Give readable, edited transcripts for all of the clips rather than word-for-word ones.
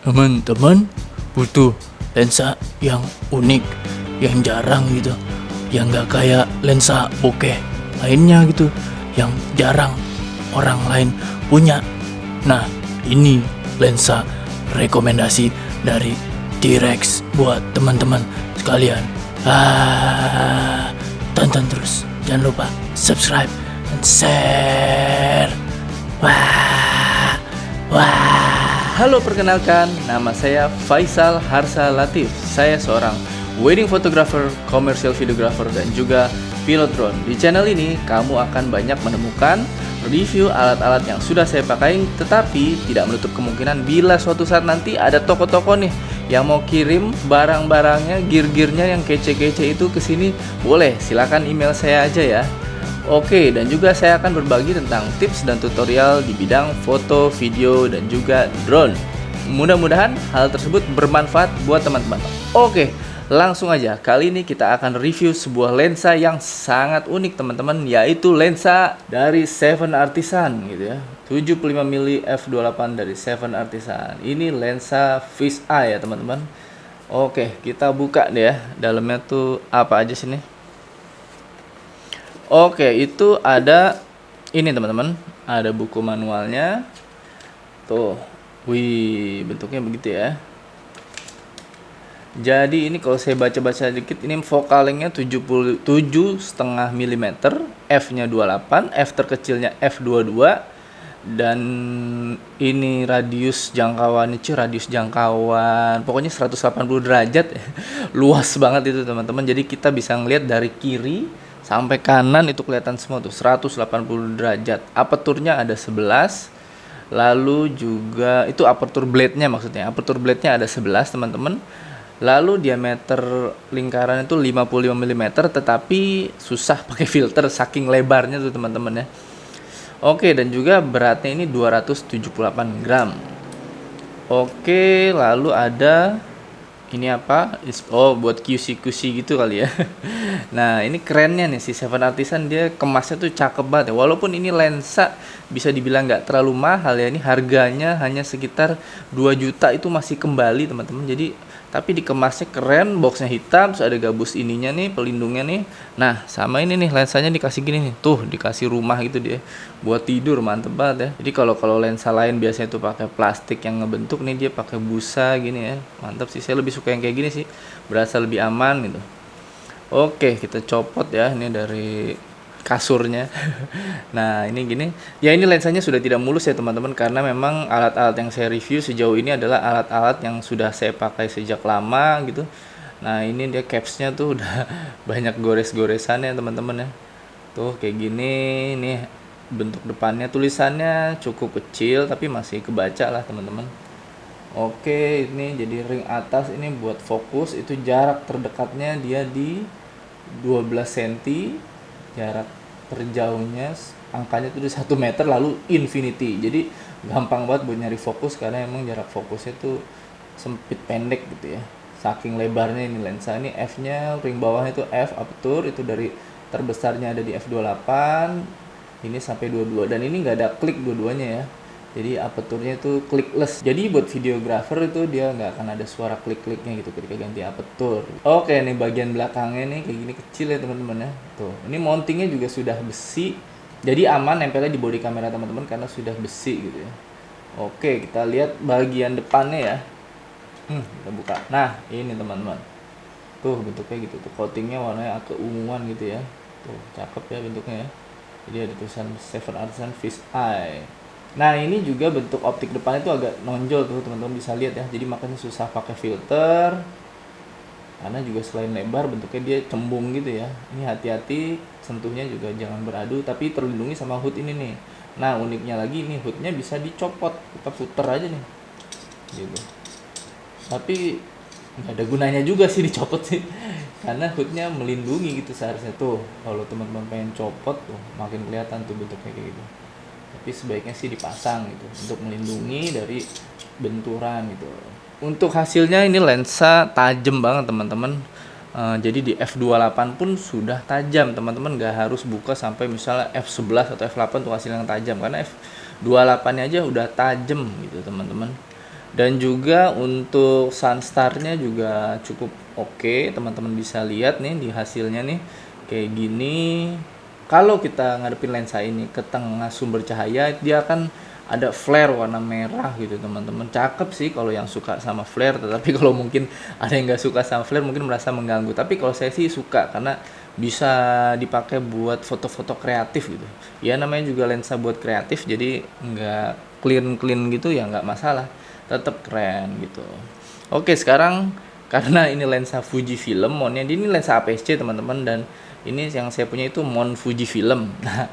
Teman-teman butuh lensa yang unik, yang jarang gitu, yang gak kayak lensa bokeh lainnya gitu, yang jarang orang lain punya. Nah, ini lensa rekomendasi dari T-Rex buat teman-teman sekalian. Tonton terus, jangan lupa subscribe dan share. Halo, perkenalkan, nama saya Faisal Harsa Latif. Saya seorang wedding photographer, commercial videographer, dan juga pilot drone. Di channel ini, kamu akan banyak menemukan review alat-alat yang sudah saya pakai, tetapi tidak menutup kemungkinan bila suatu saat nanti ada toko-toko nih yang mau kirim barang-barangnya, gear-gearnya yang kece-kece itu ke sini, boleh, silakan email saya aja ya. Oke, dan juga saya akan berbagi tentang tips dan tutorial di bidang foto, video, dan juga drone. Mudah-mudahan hal tersebut bermanfaat buat teman-teman. Oke, langsung aja. Kali ini kita akan review sebuah lensa yang sangat unik teman-teman, yaitu lensa dari Seven Artisan gitu ya. 75mm f/28 dari Seven Artisan. Ini lensa fish eye ya teman-teman. Oke, kita buka deh ya. Dalamnya tuh apa aja sini? Oke, itu ada ini teman-teman, ada buku manualnya. Tuh, wih, bentuknya begitu ya. Jadi ini kalau saya baca-baca dikit, ini focal lengthnya 77,5 mm, f-nya 28, f terkecilnya f22, dan ini radius jangkauan pokoknya 180 derajat. Luas banget itu teman-teman. Jadi kita bisa ngelihat dari kiri sampai kanan itu kelihatan semua tuh 180 derajat. Aperturnya ada 11. Lalu juga itu aperture blade-nya, maksudnya aperture blade-nya ada 11 teman-teman. Lalu diameter lingkaran itu 55 mm, tetapi susah pakai filter saking lebarnya tuh teman-teman ya. Oke, dan juga beratnya ini 278 gram. Oke, lalu ada ini apa? Oh, buat QC gitu kali ya. Nah, ini kerennya nih si Seven Artisan, dia kemasnya tuh cakep banget ya. Walaupun ini lensa bisa dibilang nggak terlalu mahal ya. Ini harganya hanya sekitar 2 juta, itu masih kembali teman-teman. Jadi tapi dikemasnya keren, boxnya hitam, terus ada gabus ininya nih, pelindungnya nih. Nah, sama ini nih lensanya dikasih gini nih. Tuh, dikasih rumah gitu dia. Buat tidur mantep banget ya. Jadi kalau lensa lain biasanya tuh pakai plastik yang ngebentuk, nih dia pakai busa gini ya. Mantap sih, saya lebih suka yang kayak gini sih. Berasa lebih aman gitu. Oke, kita copot ya ini dari kasurnya. Nah, ini gini. Ya, ini lensanya sudah tidak mulus ya teman-teman, karena memang alat-alat yang saya review sejauh ini adalah alat-alat yang sudah saya pakai sejak lama gitu. Nah, ini dia capsnya tuh udah banyak gores-goresannya teman-teman ya. Tuh kayak gini nih, bentuk depannya, tulisannya cukup kecil tapi masih kebaca lah teman-teman. Oke, ini jadi ring atas ini buat fokus, itu jarak terdekatnya dia di 12 cm, jarak terjauhnya angkanya itu di 1 meter, lalu infinity. Jadi gampang banget buat nyari fokus karena emang jarak fokusnya tuh sempit pendek gitu ya. Saking lebarnya ini lensa. Ini f-nya, ring bawahnya itu f aperture, itu dari terbesarnya ada di f28, ini sampai 22, dan ini nggak ada klik dua-duanya ya. Jadi aperturnya itu clickless. Jadi buat videographer itu dia nggak akan ada suara klik-kliknya gitu ketika ganti apertur. Oke, nih bagian belakangnya nih kayak gini kecil ya teman-teman ya. Tuh, ini mountingnya juga sudah besi. Jadi aman nempelnya di bodi kamera teman-teman karena sudah besi gitu ya. Oke, kita lihat bagian depannya ya. Kita buka. Nah, ini teman-teman. Tuh bentuknya gitu tuh. Coatingnya warnanya keunguan gitu ya. Tuh, cakep ya bentuknya ya. Jadi ada tulisan Seven Artisan Fish Eye. Nah, ini juga bentuk optik depannya itu agak nonjol tuh teman-teman bisa lihat ya. Jadi makanya susah pakai filter. Karena juga selain lebar bentuknya dia cembung gitu ya. Ini hati-hati, sentuhnya juga jangan beradu, tapi terlindungi sama hood ini nih. Nah, uniknya lagi ini hoodnya bisa dicopot. Kita puter aja nih. Gitu. Tapi nggak ada gunanya juga sih dicopot sih. Karena hoodnya melindungi gitu seharusnya tuh. Kalau teman-teman pengen copot tuh makin kelihatan tuh bentuknya kayak gitu. Tapi sebaiknya sih dipasang gitu untuk melindungi dari benturan gitu. Untuk hasilnya ini lensa tajam banget teman-teman. Jadi di f28 pun sudah tajam teman-teman, nggak harus buka sampai misalnya f11 atau f8 untuk hasil yang tajam, karena f28 nya aja udah tajam gitu teman-teman. Dan juga untuk sunstarnya juga cukup oke, teman-teman bisa lihat nih di hasilnya nih kayak gini. Kalau kita ngadepin lensa ini ke tengah sumber cahaya, dia akan ada flare warna merah gitu teman-teman. Cakep sih kalau yang suka sama flare, tetapi kalau mungkin ada yang nggak suka sama flare mungkin merasa mengganggu. Tapi kalau saya sih suka karena bisa dipakai buat foto-foto kreatif gitu. Ya namanya juga lensa buat kreatif, jadi nggak clean gitu ya nggak masalah, tetap keren gitu. Oke, sekarang karena ini lensa Fujifilm, mountnya ini lensa APS-C teman-teman, dan ini yang saya punya itu mount Fujifilm. Nah,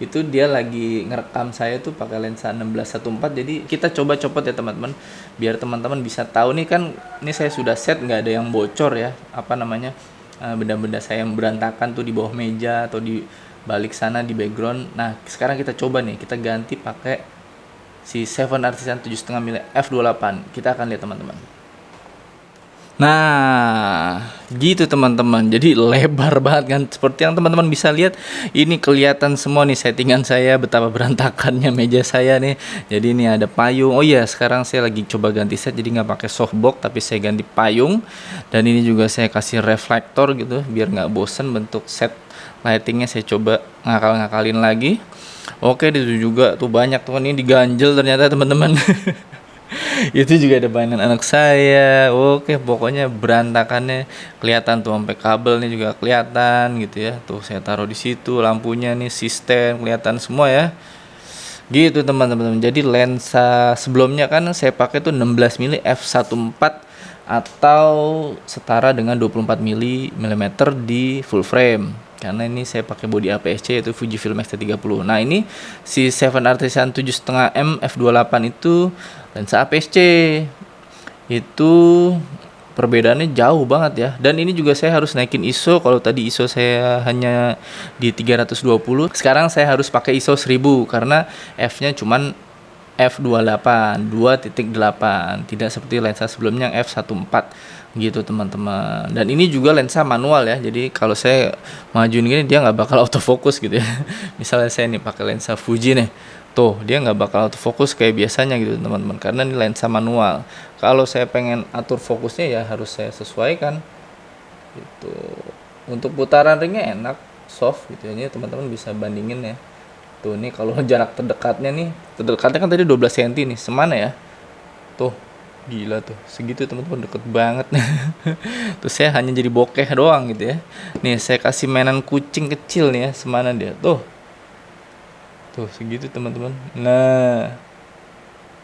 itu dia lagi ngerekam saya tuh pakai lensa 16-1.4. Jadi kita coba copot ya teman-teman, biar teman-teman bisa tahu nih kan, ini saya sudah set nggak ada yang bocor ya, apa namanya, benda-benda saya yang berantakan tuh di bawah meja atau di balik sana di background. Nah, sekarang kita coba nih, kita ganti pakai si 7 Artisan 7,5 mm f28. Kita akan lihat teman-teman. Nah, gitu teman-teman. Jadi lebar banget kan. Seperti yang teman-teman bisa lihat, ini kelihatan semua nih settingan saya, betapa berantakannya meja saya nih. Jadi ini ada payung. Oh iya, sekarang saya lagi coba ganti set, jadi nggak pakai softbox, tapi saya ganti payung. Dan ini juga saya kasih reflektor gitu, biar nggak bosen bentuk set lightingnya. Saya coba ngakal-ngakalin lagi. Oke, itu juga tuh banyak tuh, ini diganjel ternyata teman-teman. Itu juga ada mainan anak saya. Oke, pokoknya berantakannya kelihatan tuh, sampai kabelnya juga kelihatan gitu ya. Tuh saya taruh di situ, lampunya nih, sistem kelihatan semua ya. Gitu teman-teman. Jadi lensa sebelumnya kan saya pakai tuh 16 mm f1.4 atau setara dengan 24 mm di full frame. Karena ini saya pakai body APS-C yaitu Fujifilm X-T30. Nah, ini si 7 Artisan 7,5 mm f28 itu lensa APS-C. Itu perbedaannya jauh banget ya. Dan ini juga saya harus naikin ISO. Kalau tadi ISO saya hanya di 320, sekarang saya harus pakai ISO 1000 karena f-nya cuman f28 2.8, tidak seperti lensa sebelumnya yang f1.4 gitu teman-teman. Dan ini juga lensa manual ya, jadi kalau saya majuin gini dia nggak bakal autofocus gitu ya. Misalnya saya nih pakai lensa Fuji nih, tuh dia nggak bakal autofocus kayak biasanya gitu teman-teman, karena ini lensa manual. Kalau saya pengen atur fokusnya ya harus saya sesuaikan gitu. Untuk putaran ringnya enak, soft gitu ya. Ini teman-teman bisa bandingin ya. Tuh nih kalau jarak terdekatnya kan tadi 12 cm nih, semana ya? Tuh, gila tuh, segitu teman-teman, deket banget. Tuh saya hanya jadi bokeh doang gitu ya. Nih saya kasih mainan kucing kecil nih ya, semana dia. Tuh segitu teman-teman. Nah,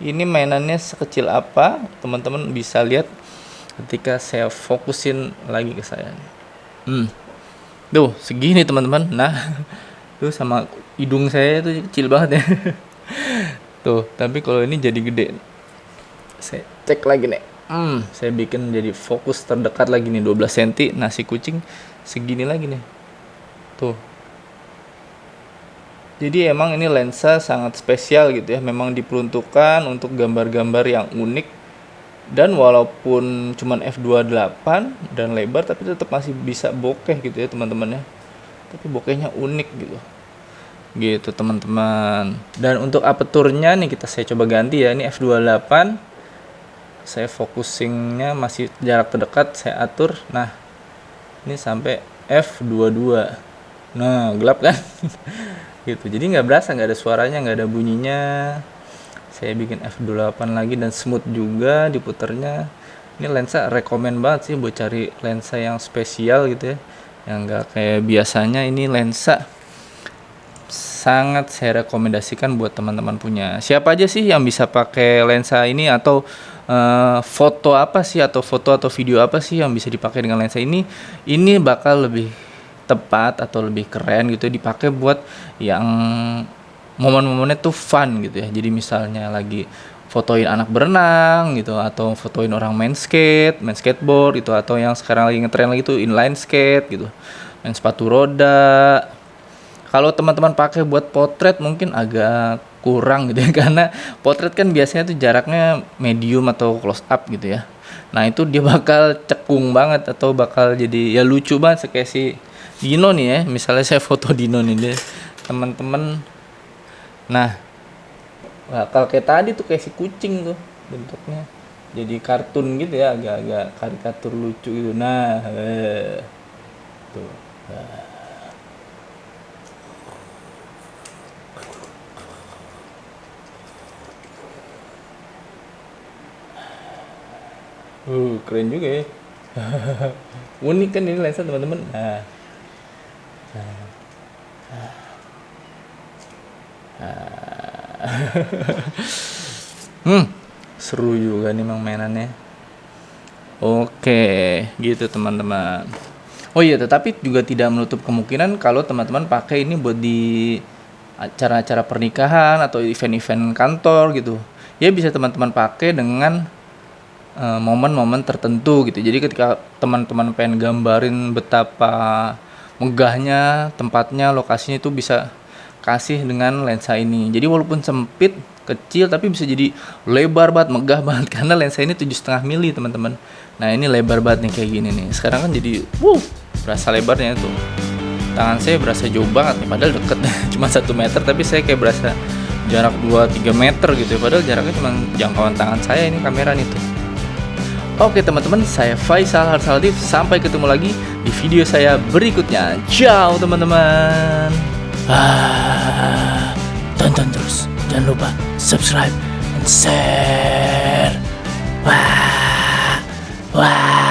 ini mainannya sekecil apa, teman-teman bisa lihat ketika saya fokusin lagi ke saya nih. Tuh segini teman-teman. Nah, tuh sama hidung saya tuh kecil banget ya. Tuh, tapi kalau ini jadi gede. Saya cek lagi nih. Saya bikin jadi fokus terdekat lagi nih 12 cm. Nah, si kucing segini lagi nih. Tuh. Jadi emang ini lensa sangat spesial gitu ya. Memang diperuntukkan untuk gambar-gambar yang unik. Dan walaupun cuman f28 dan lebar, tapi tetap masih bisa bokeh gitu ya teman-teman ya. Tapi bokehnya unik gitu teman-teman. Dan untuk aperturnya nih saya coba ganti ya. Ini f28. Saya focusingnya masih jarak terdekat, saya atur. Nah, ini sampai f22. Nah, gelap kan? Gitu. Jadi nggak berasa, nggak ada suaranya, nggak ada bunyinya. Saya bikin f28 lagi dan smooth juga diputarnya. Ini lensa rekomen banget sih buat cari lensa yang spesial gitu ya, yang nggak kayak biasanya. Ini lensa sangat saya rekomendasikan buat teman-teman punya. Siapa aja sih yang bisa pakai lensa ini, atau foto apa sih, atau foto atau video apa sih yang bisa dipakai dengan lensa ini? Ini bakal lebih tepat atau lebih keren gitu dipakai buat yang momen-momennya tuh fun gitu ya. Jadi misalnya lagi fotoin anak berenang gitu, atau fotoin orang main skateboard gitu, atau yang sekarang lagi ngetren lagi tuh inline skate gitu, main sepatu roda. Kalau teman-teman pakai buat potret mungkin agak kurang gitu ya, karena potret kan biasanya tuh jaraknya medium atau close up gitu ya. Nah, itu dia bakal cekung banget atau bakal jadi ya lucu banget kayak si Dino nih ya. Misalnya saya foto Dino nih deh, teman-teman. Nah, bakal kayak tadi tuh, kayak si kucing tuh. bentuknya jadi kartun gitu ya, agak-agak karikatur lucu gitu. Nah, tuh. Keren juga ya. Unik kan ini lensa teman-teman. Nah, seru juga nih Mang mainannya. Oke, gitu teman-teman. Oh iya, tetapi juga tidak menutup kemungkinan kalau teman-teman pakai ini buat di acara-acara pernikahan atau event-event kantor gitu. Ya bisa teman-teman pakai dengan momen-momen tertentu gitu. Jadi ketika teman-teman pengen gambarin betapa megahnya tempatnya, lokasinya itu bisa kasih dengan lensa ini. Jadi walaupun sempit, kecil tapi bisa jadi lebar banget, megah banget karena lensa ini 7,5 mili teman-teman. Nah ini lebar banget nih kayak gini nih. Sekarang kan jadi, berasa lebarnya tuh. Tangan saya berasa jauh banget nih, padahal deket cuma 1 meter tapi saya kayak berasa jarak 2-3 meter gitu ya. Padahal jaraknya cuma jangkauan tangan saya ini kamera nih tuh. Oke teman-teman, saya Faisal Harsaltif. Sampai ketemu lagi di video saya berikutnya. Ciao teman-teman. Tonton terus. Jangan lupa subscribe dan share. Wah.